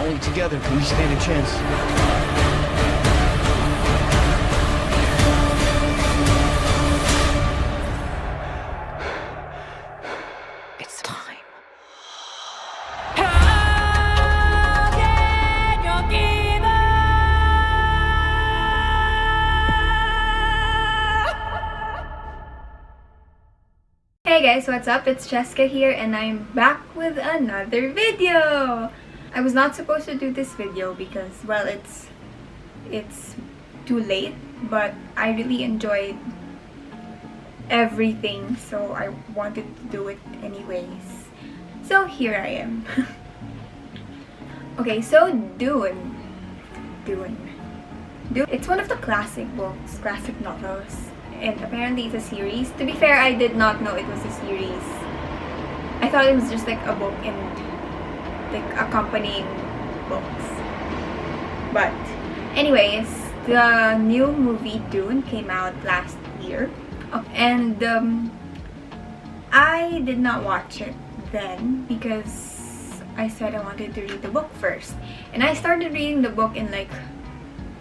Only together can we stand a chance. It's time. Hey guys, what's up? It's Cheska here and I'm back with another video! I was not supposed to do this video because, well, it's too late, but I really enjoyed everything, so I wanted to do it anyways. So here I am. Okay, so Dune. It's one of the classic books, classic novels. And apparently it's a series. To be fair, I did not know it was a series. I thought it was just like a book and like accompanying books. But anyways, the new movie Dune came out last year. And I did not watch it then because I said I wanted to read the book first. And I started reading the book in like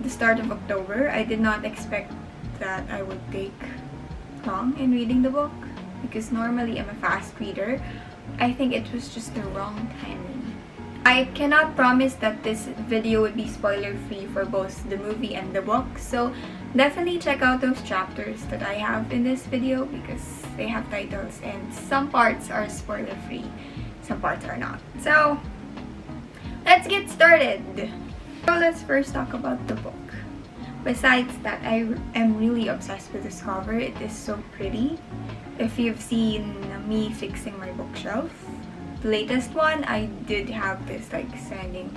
the start of October. I did not expect that I would take long in reading the book because normally I'm a fast reader. I think it was just the wrong timing. I cannot promise that this video would be spoiler free for both the movie and the book, so definitely check out those chapters that I have in this video because they have titles and some parts are spoiler free, some parts are not. So let's get started. So let's first talk about the book. Besides that, I am really obsessed with this cover. It is so pretty. If you've seen me fixing my bookshelf, the latest one, I did have this like standing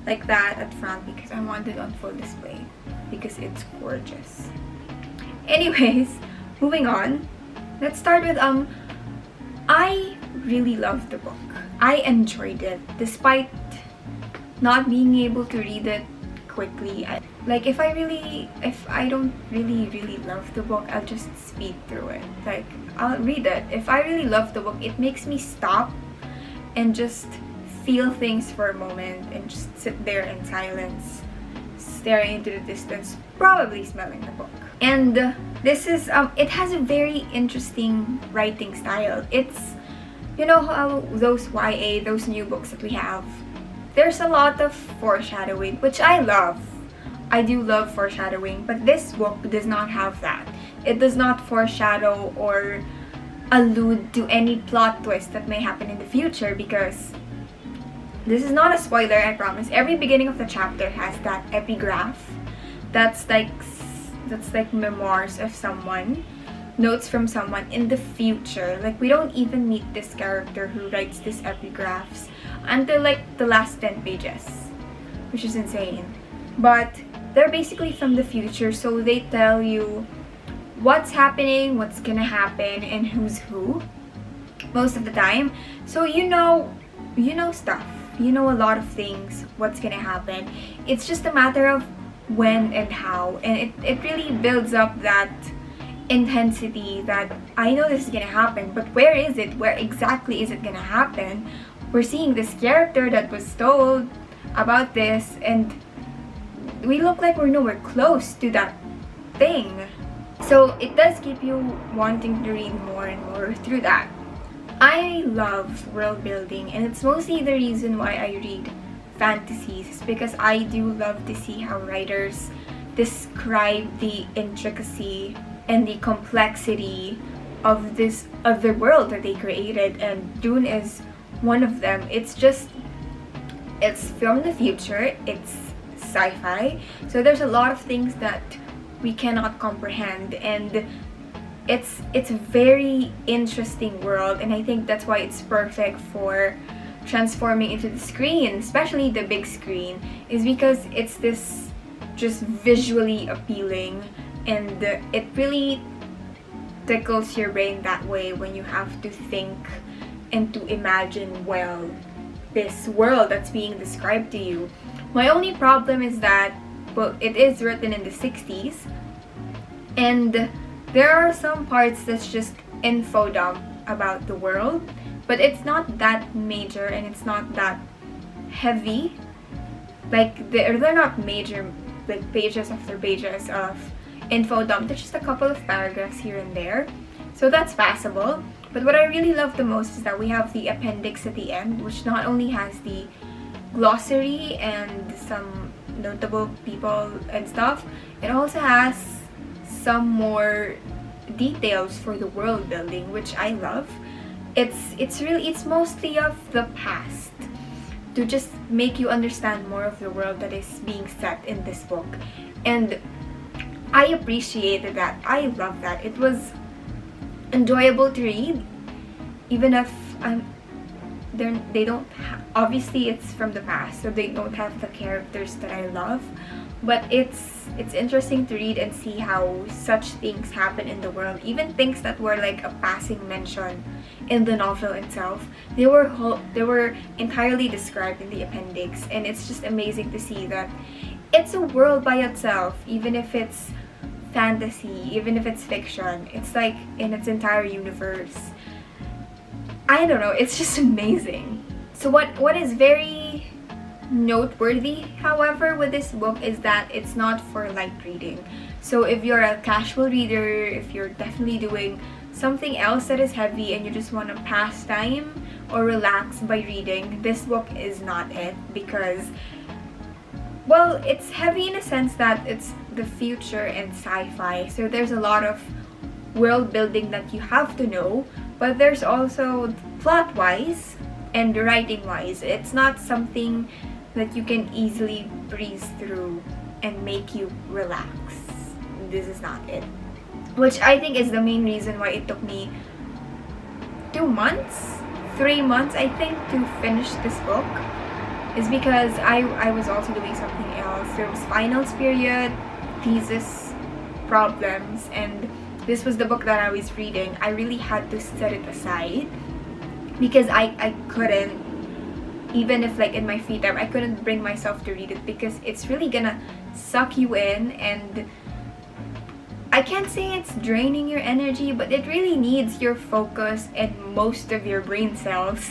like that at front because I wanted on full display because it's gorgeous. Anyways, moving on. Let's start with I really loved the book. I enjoyed it despite not being able to read it quickly. Like if I don't really love the book, I'll just speed through it. Like I'll read it. If I really love the book, it makes me stop and just feel things for a moment and just sit there in silence, staring into the distance, probably smelling the book. And this is it has a very interesting writing style. It's, you know how those YA, those new books that we have, there's a lot of foreshadowing, which I love. I do love foreshadowing, but this book does not have that. It does not foreshadow or allude to any plot twist that may happen in the future because this is not a spoiler, I promise. Every beginning of the chapter has that epigraph. That's like memoirs of someone, notes from someone in the future. Like we don't even meet this character who writes these epigraphs until like the last 10 pages, which is insane. But they're basically from the future, so they tell you what's happening, what's gonna happen, and who's who most of the time. So you know stuff. You know a lot of things, what's gonna happen. It's just a matter of when and how, and it really builds up that intensity that I know this is gonna happen, but where is it? Where exactly is it gonna happen? We're seeing this character that was told about this, and we look like we're nowhere close to that thing. So it does keep you wanting to read more and more through that. I love world building, and it's mostly the reason why I read fantasies, because I do love to see how writers describe the intricacy and the complexity of the world that they created, and Dune is one of them. It's from the future, it's sci-fi, so there's a lot of things that we cannot comprehend, and it's a very interesting world, and I think that's why it's perfect for transforming into the screen, especially the big screen, is because it's this just visually appealing, and it really tickles your brain that way when you have to think and to imagine, well, this world that's being described to you. My only problem is that, well, it is written in the 60s, and there are some parts that's just info dump about the world, but it's not that major and it's not that heavy. Like they're not major, like pages after pages of info dump. There's just a couple of paragraphs here and there, so that's passable. But what I really love the most is that we have the appendix at the end, which not only has the glossary and some notable people and stuff, it also has some more details for the world building, which I love. It's mostly of the past to just make you understand more of the world that is being set in this book, and I appreciated that. I love that. It was enjoyable to read, even if they don't obviously it's from the past, so they don't have the characters that I love, but it's interesting to read and see how such things happen in the world. Even things that were like a passing mention in the novel itself, they were entirely described in the appendix, and it's just amazing to see that it's a world by itself. Even if it's fantasy, even if it's fiction, it's like in its entire universe. I don't know, it's just amazing. So what is very noteworthy, however, with this book is that it's not for light reading. So if you're a casual reader, if you're definitely doing something else that is heavy and you just want to pass time or relax by reading, this book is not it, because, well, it's heavy in a sense that it's the future and sci-fi, so there's a lot of world building that you have to know, but there's also plot-wise and writing-wise, it's not something that you can easily breeze through and make you relax. This is not it. Which I think is the main reason why it took me 3 months I think to finish this book, is because I was also doing something else. There was finals period, thesis problems, and this was the book that I was reading. I really had to set it aside because I couldn't, even if like in my free time, I couldn't bring myself to read it because it's really gonna suck you in, and I can't say it's draining your energy, but it really needs your focus and most of your brain cells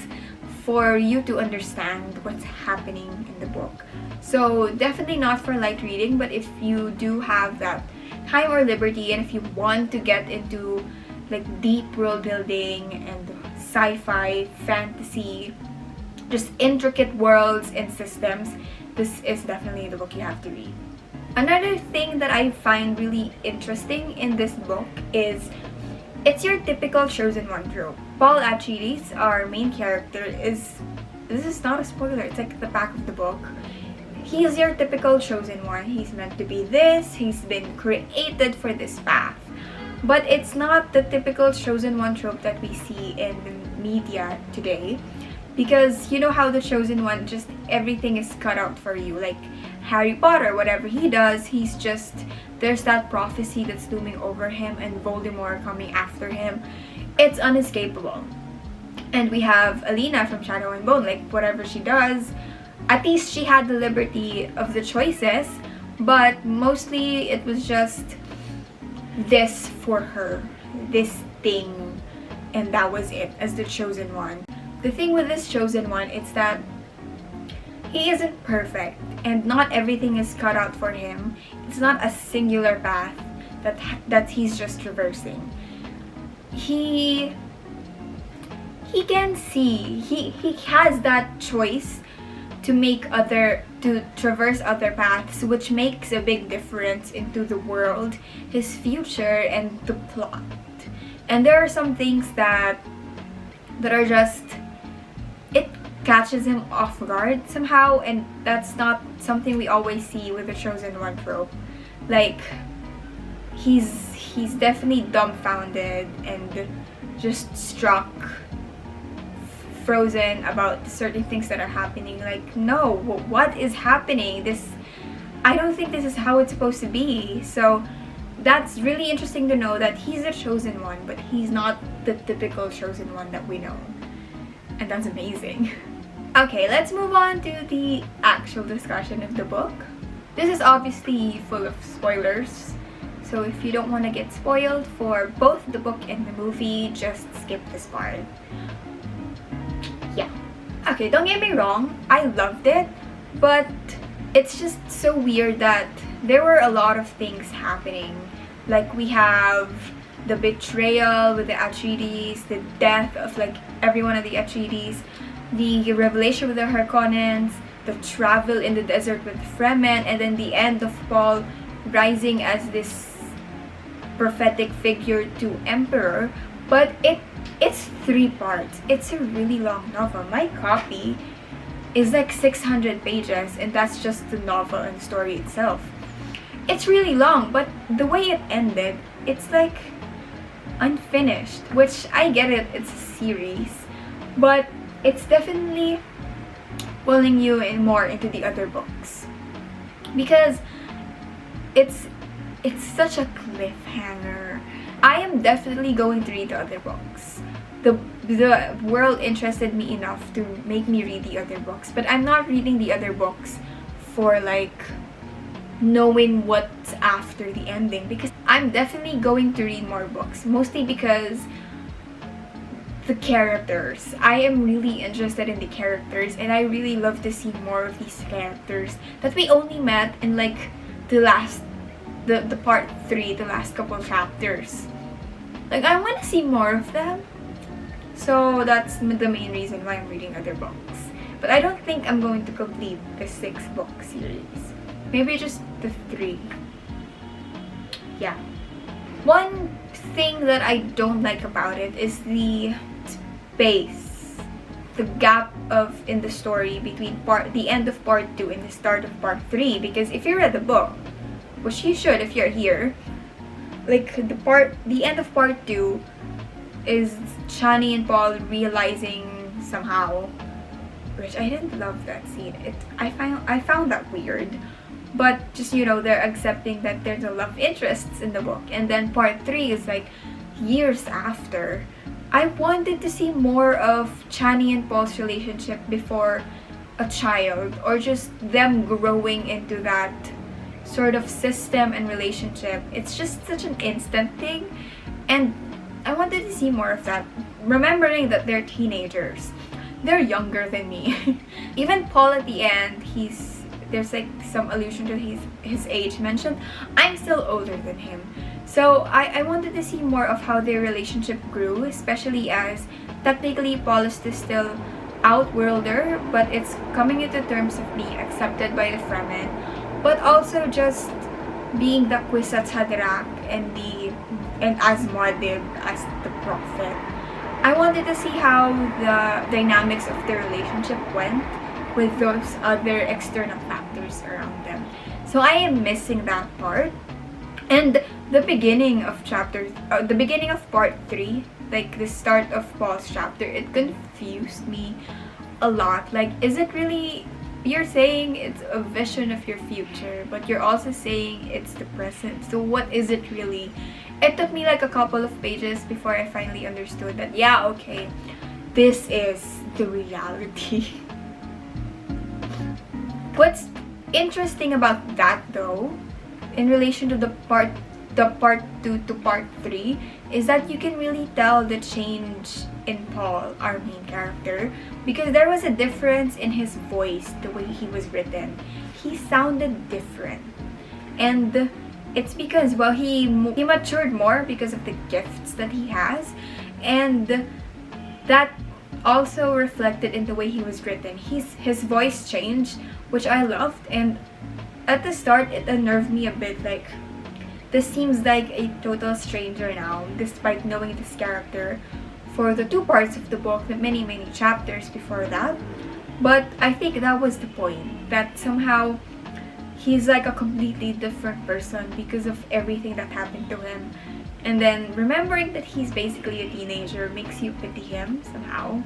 for you to understand what's happening in the book. So definitely not for light reading, but if you do have that time or liberty, and if you want to get into like deep world building and sci-fi, fantasy, just intricate worlds and systems, this is definitely the book you have to read. Another thing that I find really interesting in this book is it's your typical chosen one trope. Paul Atreides, our main character, this is not a spoiler, it's like the back of the book. He is your typical chosen one. He's meant to be this, he's been created for this path. But it's not the typical chosen one trope that we see in the media today. Because you know how the chosen one, just everything is cut out for you. Like Harry Potter, whatever he does, he's just, there's that prophecy that's looming over him and Voldemort coming after him. It's unescapable. And we have Alina from Shadow and Bone, like whatever she does, at least she had the liberty of the choices, but mostly it was just this for her, this thing, and that was it as the chosen one. The thing with this chosen one is that he isn't perfect and not everything is cut out for him. It's not a singular path that he's just traversing. He can see, he has that choice to traverse other paths, which makes a big difference into the world, his future, and the plot. And there are some things that are just, it catches him off guard somehow, and that's not something we always see with the chosen one trope. Like he's definitely dumbfounded and just struck, frozen about certain things that are happening. Like, no, what is happening? I don't think this is how it's supposed to be. So that's really interesting to know that he's a chosen one, but he's not the typical chosen one that we know. And that's amazing. Okay, let's move on to the actual discussion of the book. This is obviously full of spoilers, so if you don't want to get spoiled for both the book and the movie, just skip this part. Yeah. Okay, don't get me wrong, I loved it, but it's just so weird that there were a lot of things happening. Like, we have the betrayal with the Atreides, the death of like every one of the Atreides, the revelation with the Harkonnens, the travel in the desert with Fremen, and then the end of Paul rising as this prophetic figure to Emperor. But it's 3 parts. It's a really long novel. My copy is like 600 pages, and that's just the novel and story itself. It's really long, but the way it ended, it's like unfinished, which I get it, it's a series, but it's definitely pulling you in more into the other books, because it's such a cliffhanger. I am definitely going to read the other books. The world interested me enough to make me read the other books, but I'm not reading the other books for like knowing what's after the ending, because I'm definitely going to read more books, mostly because the characters. I am really interested in the characters, and I really love to see more of these characters that we only met in like the part 3, the last couple chapters. Like, I want to see more of them. So that's the main reason why I'm reading other books. But I don't think I'm going to complete the 6-book series. Maybe just the 3. Yeah. One thing that I don't like about it is the space, the gap in the story between the end of part 2 and the start of part 3. Because if you read the book, which you should if you're here, like the end of part 2 is Chani and Paul realizing somehow, which I didn't love that scene. I found that weird. But just, you know, they're accepting that there's a love interests in the book. And then part 3 is like years after. I wanted to see more of Chani and Paul's relationship before a child, or just them growing into that sort of system and relationship. It's just such an instant thing, and I wanted to see more of that, remembering that they're teenagers. They're younger than me. Even Paul at the end, there's like some allusion to his age mentioned. I'm still older than him. So I wanted to see more of how their relationship grew, especially as technically Paul is still outworlder, but it's coming into terms of being accepted by the Fremen, but also just being the Kwisatz Haderach and Asmodib as the prophet. I wanted to see how the dynamics of their relationship went with those other external factors around them. So I am missing that part. And the beginning of part 3, like the start of Paul's chapter, it confused me a lot. Like, is it really, you're saying it's a vision of your future, but you're also saying it's the present. So what is it really? It took me like a couple of pages before I finally understood that, yeah, okay, this is the reality. What's interesting about that though, in relation to the part 2 to part 3, is that you can really tell the change in Paul, our main character, because there was a difference in his voice, the way he was written. He sounded different, and it's because, well, he matured more because of the gifts that he has, and that also reflected in the way he was written. His voice changed, which I loved, and at the start it unnerved me a bit, like, this seems like a total stranger now, despite knowing this character for the 2 parts of the book, the many chapters before that. But I think that was the point, that somehow he's like a completely different person because of everything that happened to him. And then remembering that he's basically a teenager makes you pity him somehow.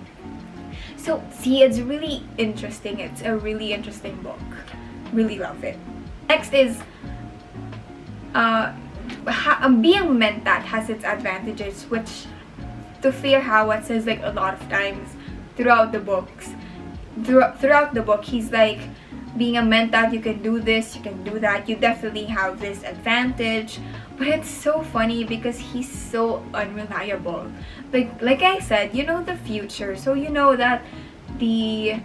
So see, it's really interesting. It's a really interesting book. Really love it. Next is being mentat has its advantages, which to Fear Hawat says like a lot of times throughout the books. Throughout the book, he's like, being a mentat, you can do this, you can do that, you definitely have this advantage. But it's so funny because he's so unreliable. Like I said, you know the future, so you know that the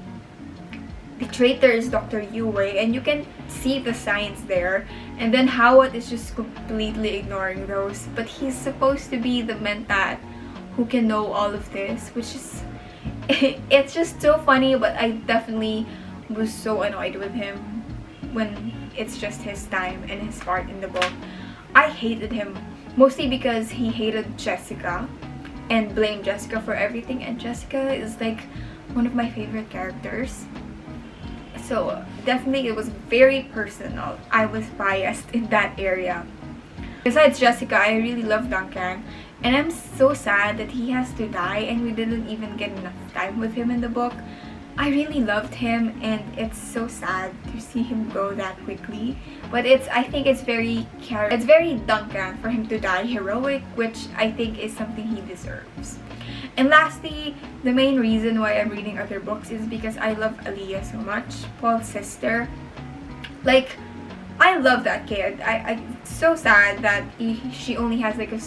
the traitor is Dr. Yue, and you can see the signs there. And then Howard is just completely ignoring those. But he's supposed to be the mentat who can know all of this, which is it's just so funny. But I definitely was so annoyed with him when it's just his time and his part in the book. I hated him mostly because he hated Cheska and blamed Cheska for everything, and Cheska is like one of my favorite characters. So definitely it was very personal. I was biased in that area. Besides Jessica, I really love Duncan, and I'm so sad that he has to die and we didn't even get enough time with him in the book. I really loved him, and it's so sad to see him go that quickly. But I think it's very Duncan for him to die heroic, which I think is something he deserves. And lastly, the main reason why I'm reading other books is because I love Aliyah so much, Paul's sister. Like, I love that kid. It's so sad that she only has like a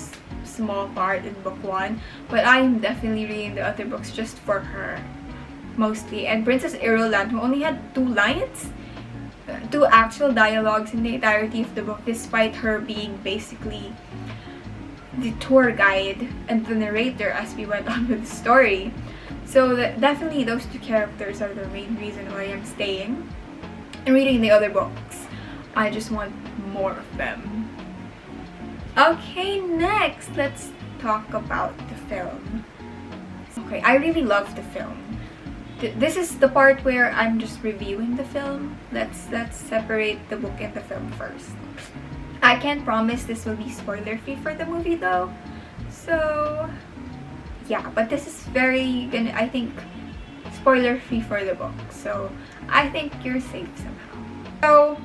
small part in book 1, but I'm definitely reading the other books just for her, mostly. And Princess Irulan, who only had 2 lines, 2 actual dialogues in the entirety of the book, despite her being basically the tour guide and the narrator as we went on with the story. So definitely those 2 characters are the main reason why I'm staying and reading the other books. I just want more of them. Okay, next let's talk about the film. Okay, I really love the film. This is the part where I'm just reviewing the film. Let's separate the book and the film first. I can't promise this will be spoiler free for the movie though. So yeah, but this is I think spoiler free for the book. So I think you're safe somehow. So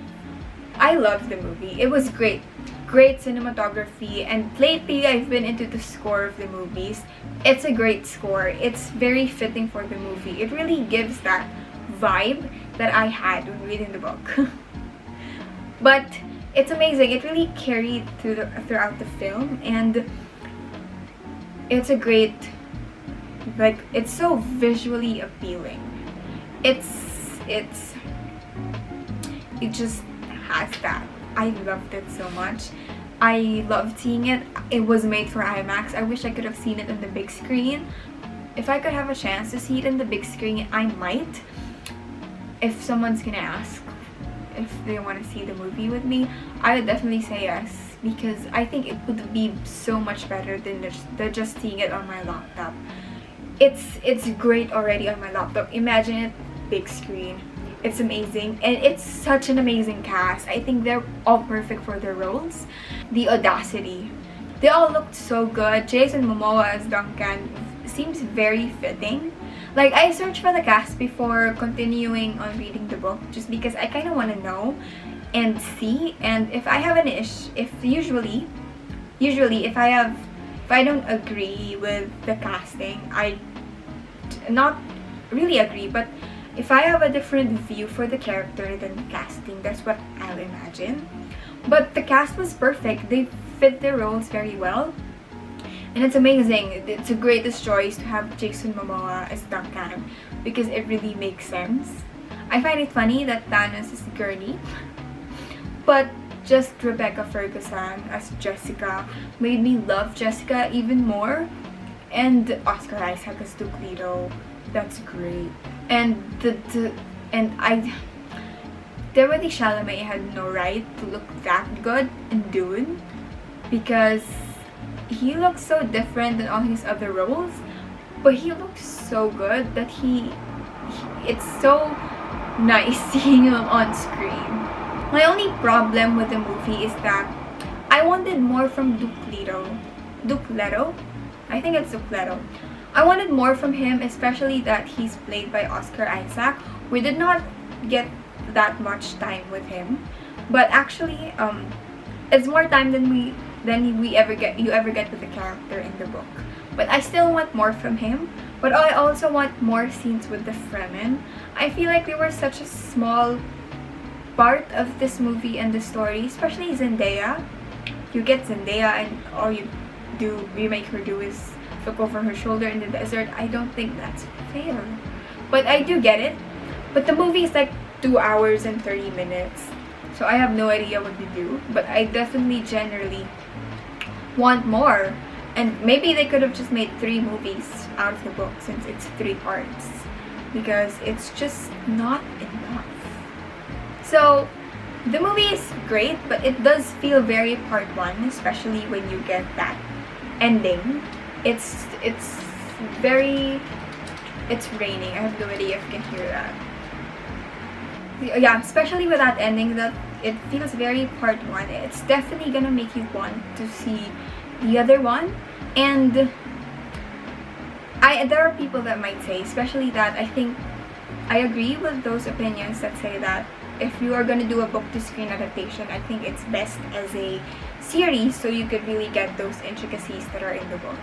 I love the movie. It was great. Great cinematography, and lately I've been into the score of the movies. It's a great score. It's very fitting for the movie. It really gives that vibe that I had when reading the book. But it's amazing. It really carried throughout the film, and it's a great, like, it's so visually appealing. It just has that. I loved it so much. I loved seeing it. It was made for IMAX. I wish I could have seen it on the big screen. If I could have a chance to see it on the big screen, I might. If someone's gonna ask if they want to see the movie with me, I would definitely say yes, because I think it would be so much better than just seeing it on my laptop. It's great already on my laptop. Imagine it big screen. It's amazing, and it's such an amazing cast. I think they're all perfect for their roles. The audacity. They all looked so good. Jason Momoa as Duncan seems very fitting. Like, I searched for the cast before continuing on reading the book, just because I kind of want to know and see. And if I have an usually if I don't agree with the casting, I not really agree, but if I have a different view for the character than the casting, that's what I'll imagine. But the cast was perfect. They fit their roles very well. And it's amazing. It's a greatest choice to have Jason Momoa as Duncan, because it really makes sense. I find it funny that Thanos is Gurney, but just Rebecca Ferguson as Jessica made me love Jessica even more. And Oscar Isaac as Duke Leto. That's great. And Timothy Chalamet had no right to look that good in Dune, because he looks so different than all his other roles, but he looks so good that it's so nice seeing him on screen. My only problem with the movie is that I wanted more from Duke Leto. I think it's Duke Leto. I wanted more from him, especially that he's played by Oscar Isaac. We did not get that much time with him, but actually it's more time than you ever get with the character in the book. But I still want more from him. But I also want more scenes with the Fremen. I feel like they were such a small part of this movie and the story, especially Zendaya. You get Zendaya, and all you make her do is look over her shoulder in the desert. I don't think that's fair, but I do get it. But the movie is like 2 hours and 30 minutes. So I have no idea what to do. But I definitely generally want more. And maybe they could have just made 3 movies out of the book since it's 3 parts. Because it's just not enough. So the movie is great, but it does feel very part 1, especially when you get that ending. It's raining. I have no idea if you can hear that. Yeah, especially with that ending, that it feels very part 1. It's definitely gonna make you want to see the other one. And there are people that might say, especially that I agree with those opinions that say that if you are going to do a book to screen adaptation, I think it's best as a series so you could really get those intricacies that are in the book.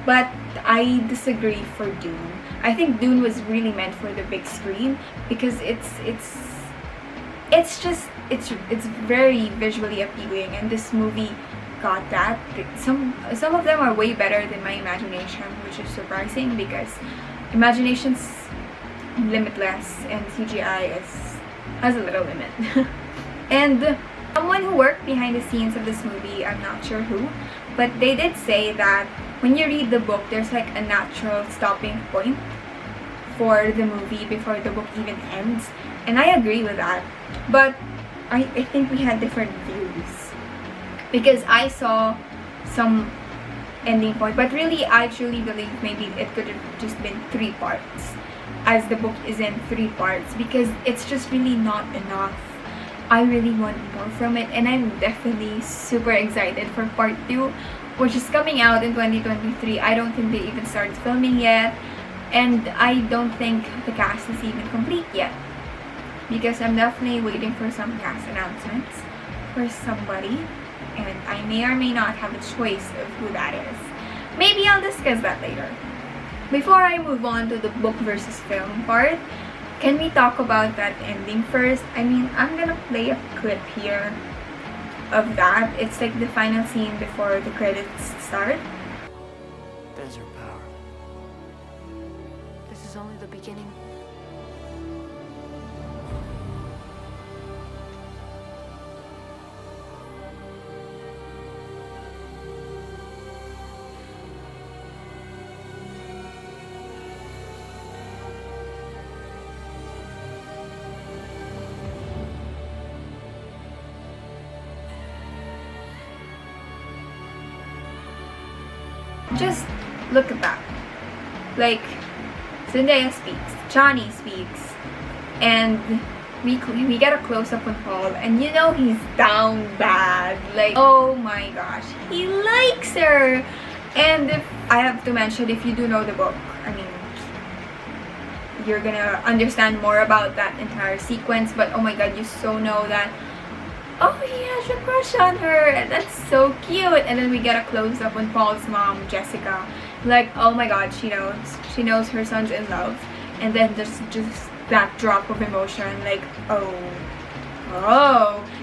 But I disagree for Dune. I think Dune was really meant for the big screen because it's very visually appealing, and this movie got that. Some of them are way better than my imagination, which is surprising because imagination's limitless and CGI has a little limit. And someone who worked behind the scenes of this movie, I'm not sure who, but they did say that when you read the book, there's like a natural stopping point for the movie before the book even ends, and I agree with that. But I think we had different views because I saw some ending point, but really I truly believe maybe it could have just been 3 parts, as the book is in 3 parts, because it's just really not enough. I really want more from it, and I'm definitely super excited for part 2, which is coming out in 2023. I don't think they even started filming yet, and I don't think the cast is even complete yet, because I'm definitely waiting for some cast announcements for somebody, and I may or may not have a choice of who that is. Maybe I'll discuss that later. Before I move on to the book versus film part, can we talk about that ending first? I mean, I'm gonna play a clip here of that. It's like the final scene before the credits start. There's her power. This is only the beginning. Just look at that. Like, Zendaya speaks, Johnny speaks, and we get a close-up on Paul, and you know he's down bad. Like, oh my gosh, he likes her. And if I have to mention, if you do know the book, I mean, you're gonna understand more about that entire sequence, but oh my god, you so know that, oh, he has a crush on her, and that's so cute. And then we get a close-up on Paul's mom, Jessica. Like, oh my god, she knows her son's in love. And then just that drop of emotion, like, oh.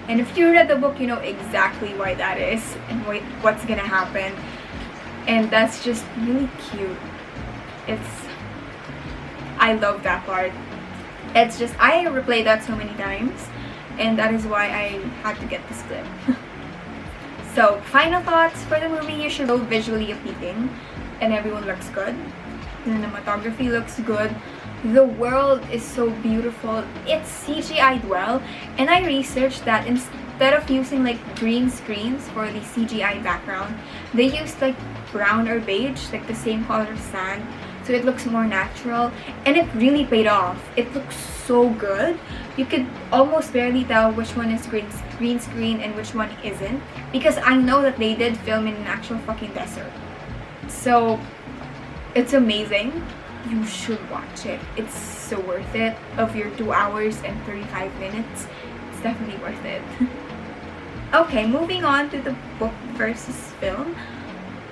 And if you read the book, you know exactly why that is and what's gonna happen. And that's just really cute. I love that part. It's just, I replayed that so many times, and that is why I had to get this clip. So, final thoughts for the movie. You should go visually appealing, and everyone looks good. The cinematography looks good. The world is so beautiful. It's CGI'd well, and I researched that instead of using like green screens for the CGI background, they used like brown or beige, like the same color of sand, so it looks more natural, and it really paid off. It looks so good. You could almost barely tell which one is green screen and which one isn't, because I know that they did film in an actual fucking desert. So it's amazing. You should watch it. It's so worth it. Of your 2 hours and 35 minutes, it's definitely worth it. Okay, moving on to the book versus film.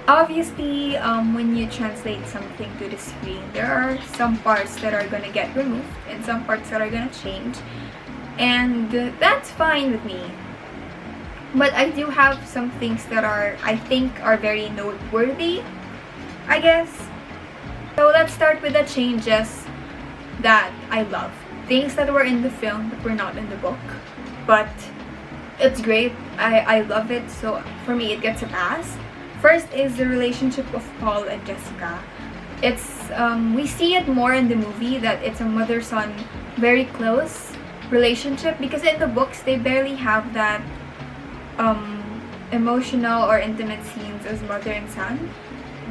Obviously, when you translate something to the screen, there are some parts that are gonna get removed and some parts that are gonna change, and that's fine with me. But I do have some things that I think are very noteworthy, I guess. So let's start with the changes that I love. things that were in the film that were not in the book. But it's great. I love it. So for me, it gets a pass. First is the relationship of Paul and Jessica. It's we see it more in the movie that it's a mother-son very close relationship, because in the books they barely have that emotional or intimate scenes as mother and son.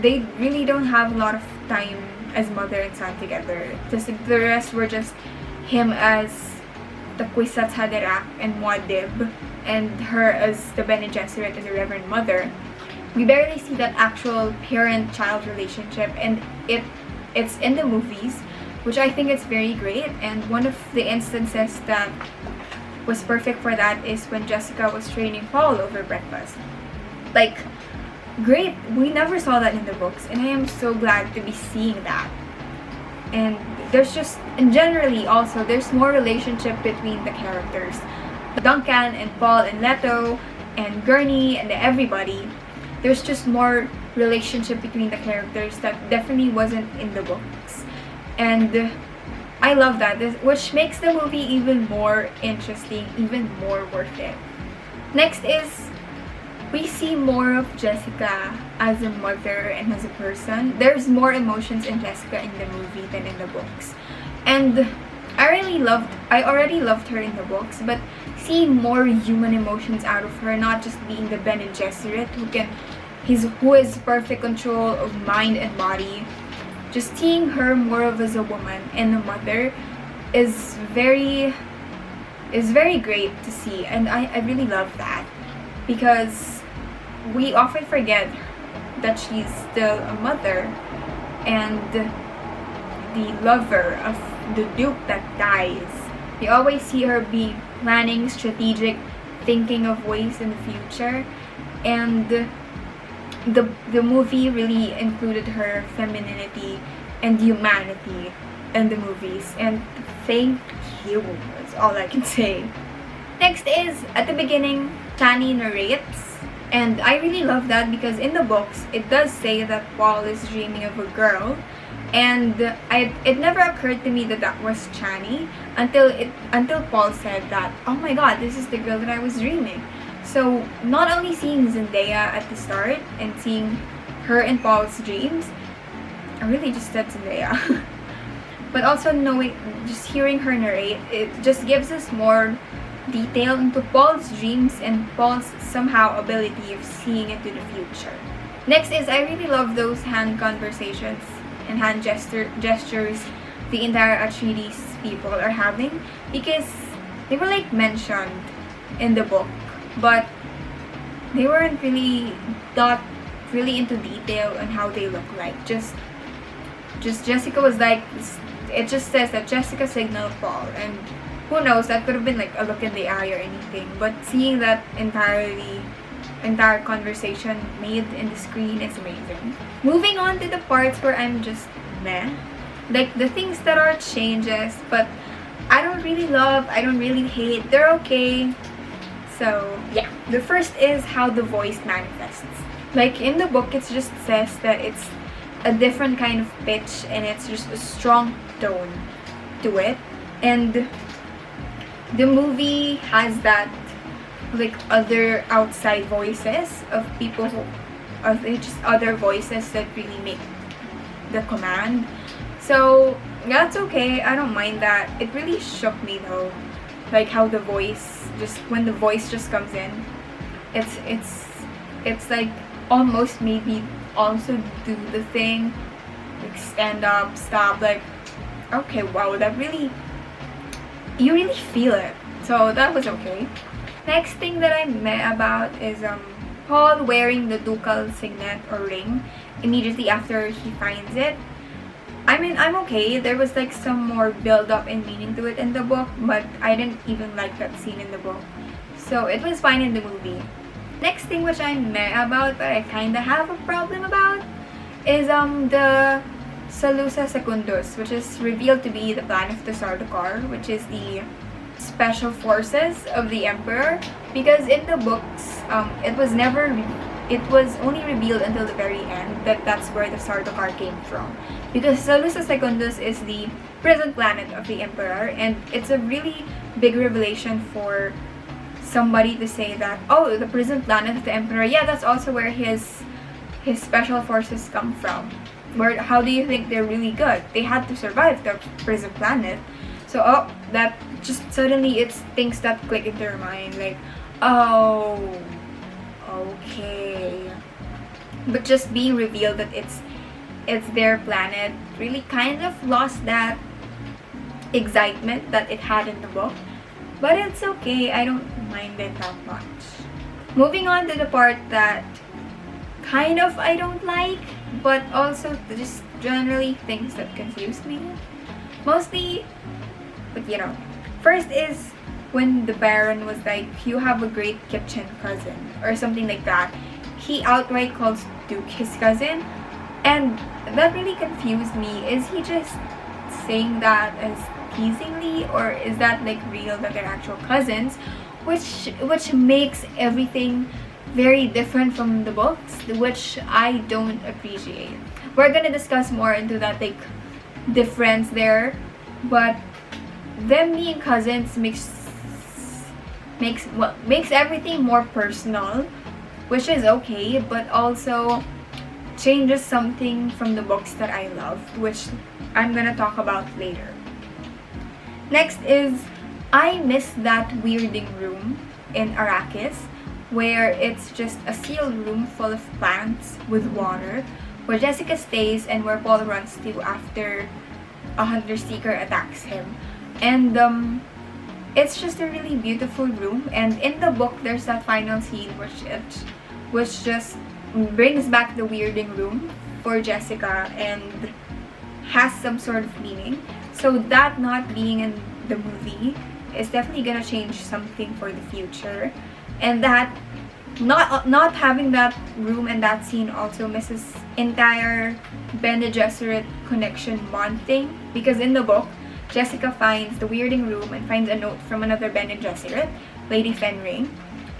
They really don't have a lot of time as mother and son together. Just the rest were just him as the Kwisatz Haderach and Muad'Dib, and her as the Bene Gesserit as a Reverend Mother. We barely see that actual parent-child relationship, and it's in the movies, which I think is very great. And one of the instances that was perfect for that is when Jessica was training Paul over breakfast. Like, great, we never saw that in the books, and I am so glad to be seeing that. And there's just, and generally also, there's more relationship between the characters. Duncan and Paul and Leto and Gurney and everybody. There's just more relationship between the characters that definitely wasn't in the books. And I love that, which makes the movie even more interesting, even more worth it. Next is, we see more of Jessica as a mother and as a person. There's more emotions in Jessica in the movie than in the books. And I already loved her in the books, but seeing more human emotions out of her, not just being the Bene Gesserit who is perfect control of mind and body. Just seeing her more of as a woman and a mother is very great to see, and I really love that, because we often forget that she's still a mother and the lover of the Duke that dies. We always see her be planning, strategic, thinking of ways in the future, and the movie really included her femininity and humanity in the movies, and thank you, that's all I can say. Next is, at the beginning, Chani narrates, and I really love that, because in the books it does say that Paul is dreaming of a girl, and it never occurred to me that that was Chani until Paul said that, oh my god, this is the girl that I was dreaming. So not only seeing Zendaya at the start and seeing her in Paul's dreams, I really just said Zendaya, but also just hearing her narrate, it just gives us more detail into Paul's dreams and Paul's somehow ability of seeing into the future. Next is, I really love those hand conversations and hand gestures the entire Atreides people are having, because they were like mentioned in the book, but they weren't really thought really into detail on how they look like. Just Jessica was like, it just says that Jessica signaled Paul, and who knows, that could have been like a look in the eye or anything, but seeing that entire conversation made in the screen is amazing. Moving on to the parts where I'm just meh, like the things that are changes, but I don't really love, I don't really hate, they're okay. So yeah, the first is how the voice manifests. Like in the book, it just says that it's a different kind of pitch and it's just a strong tone to it, and the movie has that like other outside voices of people of just other voices that really make the command. So that's okay, I don't mind that. It really shook me though, like how the voice, just when the voice just comes in, it's like almost maybe also do the thing, like stand up, stop, like okay, wow, that really, you really feel it. So that was okay. Next thing that I'm meh about is Paul wearing the ducal signet or ring immediately after he finds it. I mean, I'm okay. There was like some more build up and meaning to it in the book, but I didn't even like that scene in the book, so it was fine in the movie. Next thing which I'm meh about, but I kinda have a problem about, is the Salusa Secundus, which is revealed to be the plan of the Sardaukar, which is the special forces of the Emperor, because in the books it was never it was only revealed until the very end that that's where the Sardaukar came from. Because Salusa Secundus is the prison planet of the Emperor, and it's a really big revelation for somebody to say that, oh, the prison planet of the Emperor, yeah, that's also where his special forces come from. Where, how do you think they're really good? They had to survive the prison planet. So, oh, that just suddenly it's things that click into your mind, like, oh, okay. But just being revealed that it's their planet really kind of lost that excitement that it had in the book. But it's okay, I don't mind it that much. Moving on to the part that kind of I don't like, but also just generally things that confuse me. Mostly, but you know, first is when the Baron was like, you have a great kitchen cousin, or something like that. He outright calls Duke his cousin, and that really confused me. Is he just saying that as teasingly, or is that like real that they're actual cousins? Which makes everything very different from the books, which I don't appreciate. We're gonna discuss more into that like difference there, but them being cousins makes everything more personal, which is okay, but also changes something from the books that I loved, which I'm gonna talk about later. Next is, I miss that weirding room in Arrakis, where it's just a sealed room full of plants with water, where Jessica stays and where Paul runs to after a hunter seeker attacks him. And it's just a really beautiful room, and in the book there's that final scene which just brings back the weirding room for Jessica and has some sort of meaning. So that not being in the movie is definitely gonna change something for the future, and that not having that room and that scene also misses entire Bene Gesserit connection bond thing, because in the book Jessica finds the weirding room and finds a note from another Bene Gesserit, Lady Fenring,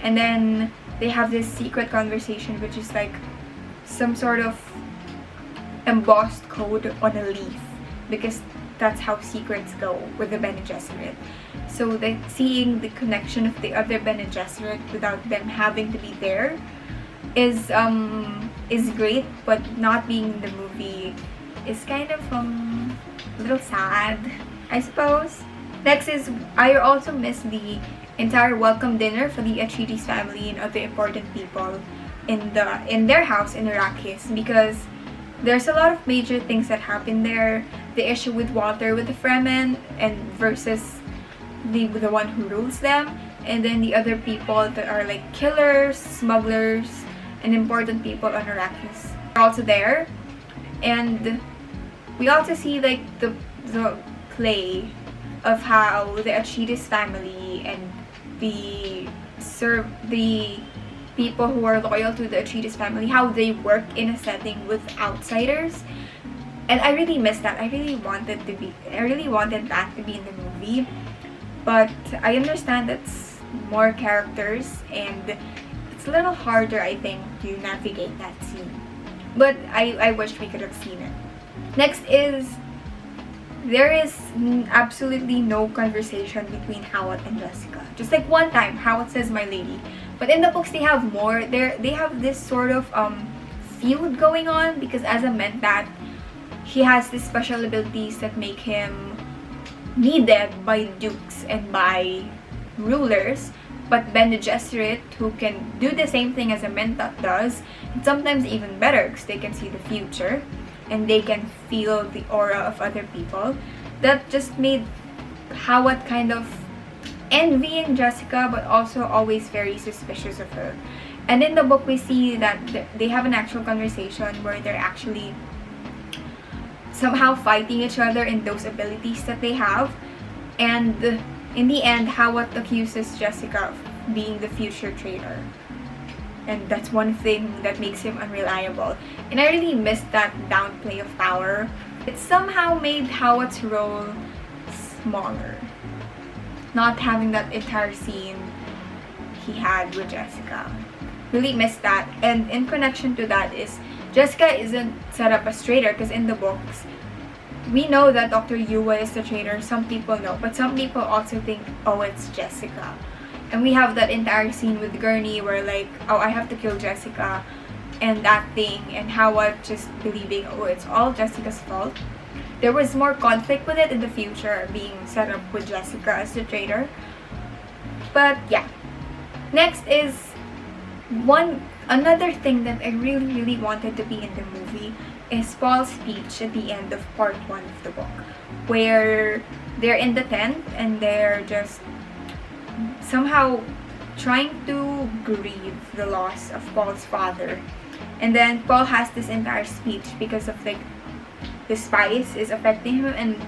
and then they have this secret conversation which is like some sort of embossed code on a leaf, because that's how secrets go with the Bene Gesserit. So that seeing the connection of the other Bene Gesserit without them having to be there is great, but not being in the movie is kind of a little sad, I suppose. Next is, I also miss the entire welcome dinner for the Atreides family and other important people in their house in Arrakis, because there's a lot of major things that happen there. The issue with water with the Fremen and versus the one who rules them, and then the other people that are like killers, smugglers, and important people on Arrakis are also there. And we also see like the play of how the Atreides family and the people who are loyal to the Atreides family, how they work in a setting with outsiders. And I really miss that. I really wanted that to be in the movie. But I understand that's more characters and it's a little harder, I think, to navigate that scene. But I wish we could have seen it. Next is, there is absolutely no conversation between Hawat and Jessica. Just like one time, Hawat says "my lady," but in the books they have more. They have this sort of feud going on, because as a Mentat, he has these special abilities that make him needed by dukes and by rulers. But Bene Gesserit, who can do the same thing as a Mentat does, and sometimes even better, because they can see the future and they can feel the aura of other people. That just made Hawat kind of envying Jessica, but also always very suspicious of her. And in the book, we see that they have an actual conversation where they're actually somehow fighting each other in those abilities that they have. And in the end, Hawat accuses Jessica of being the future traitor. And that's one thing that makes him unreliable. And I really missed that downplay of power. It somehow made Hawat's role smaller. Not having that entire scene he had with Jessica. really missed that. And in connection to that is Cheska isn't set up as traitor, because in the books we know that Dr. Yua is the traitor. Some people know, but some people also think, oh, it's Jessica. And we have that entire scene with Gurney where like, oh, I have to kill Jessica, and that thing, and Howard just believing, oh, it's all Jessica's fault. There was more conflict with it in the future, being set up with Jessica as the traitor. But yeah. Next is another thing that I really wanted to be in the movie is Paul's speech at the end of part 1 of the book, where they're in the tent and they're just somehow trying to grieve the loss of Paul's father. And then Paul has this entire speech because of like the spice is affecting him and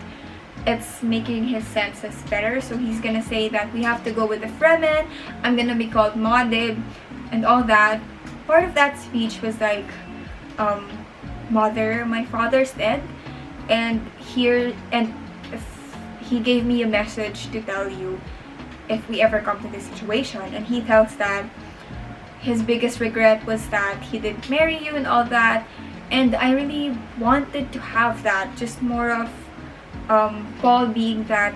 it's making his senses better. So he's gonna say that we have to go with the Fremen, I'm gonna be called Modib, and all that. Part of that speech was like, Mother, my father's dead, and if he gave me a message to tell you if we ever come to this situation. And he tells that his biggest regret was that he didn't marry you and all that. And I really wanted to have that, just more of Paul being that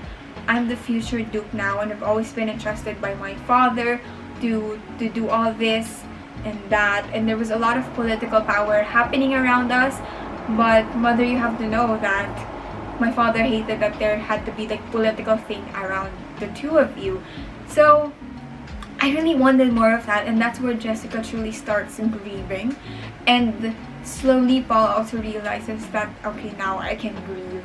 I'm the future Duke now, and I've always been entrusted by my father to do all this and that. And there was a lot of political power happening around us, but Mother, you have to know that my father hated that there had to be like political thing around the two of you. So I really wanted more of that, and that's where Jessica truly starts grieving. And slowly Paul also realizes that, okay, now I can grieve.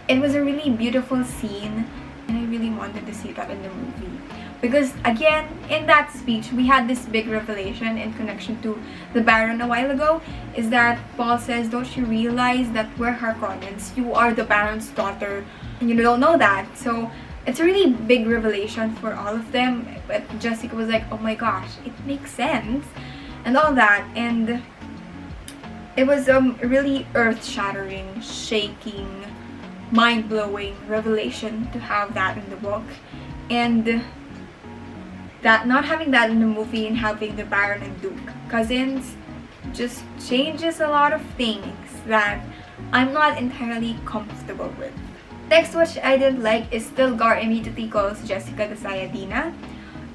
It was a really beautiful scene, and I really wanted to see that in the movie. Because again, in that speech, we had this big revelation in connection to the Baron a while ago, is that Paul says, don't you realize that we're Harkonnens? You are the Baron's daughter, and you don't know that. So it's a really big revelation for all of them. But Jessica was like, oh my gosh, it makes sense, and all that. And it was a really earth-shattering, shaking, mind-blowing revelation to have that in the book. And that not having that in the movie and having the Baron and Duke cousins just changes a lot of things that I'm not entirely comfortable with. Next, which I didn't like, is Stilgar immediately calls Jessica the Sayadina.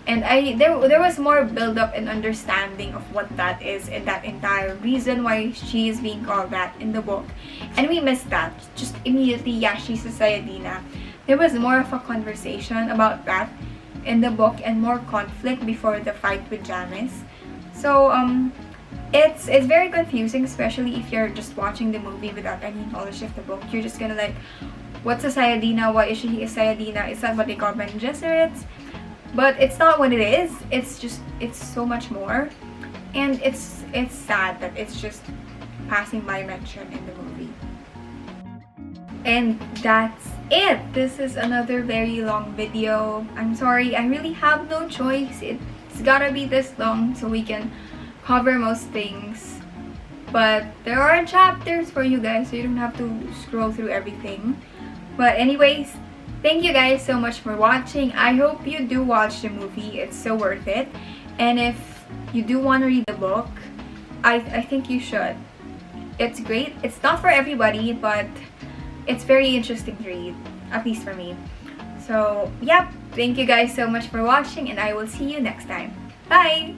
And there was more build-up and understanding of what that is and that entire reason why she is being called that in the book. And we missed that. Just immediately, yeah, she's a Sayadina. There was more of a conversation about that in the book and more conflict before the fight with Jamis. So it's very confusing, especially if you're just watching the movie without any knowledge of the book. You're just gonna like, what's a Sayadina? Why is she a Sayadina? Is that what they call Bene Gesserits? But it's not what it is. It's so much more. And it's sad that it's just passing by mention in the movie. And that's it. This is another very long video. I'm sorry, I really have no choice. It's gotta be this long so we can cover most things. But there are chapters for you guys, so you don't have to scroll through everything. But anyways, thank you guys so much for watching. I hope you do watch the movie. It's so worth it. And if you do want to read the book, I think you should. It's great. It's not for everybody, but it's very interesting to read, at least for me. So, yep. Thank you guys so much for watching, and I will see you next time. Bye!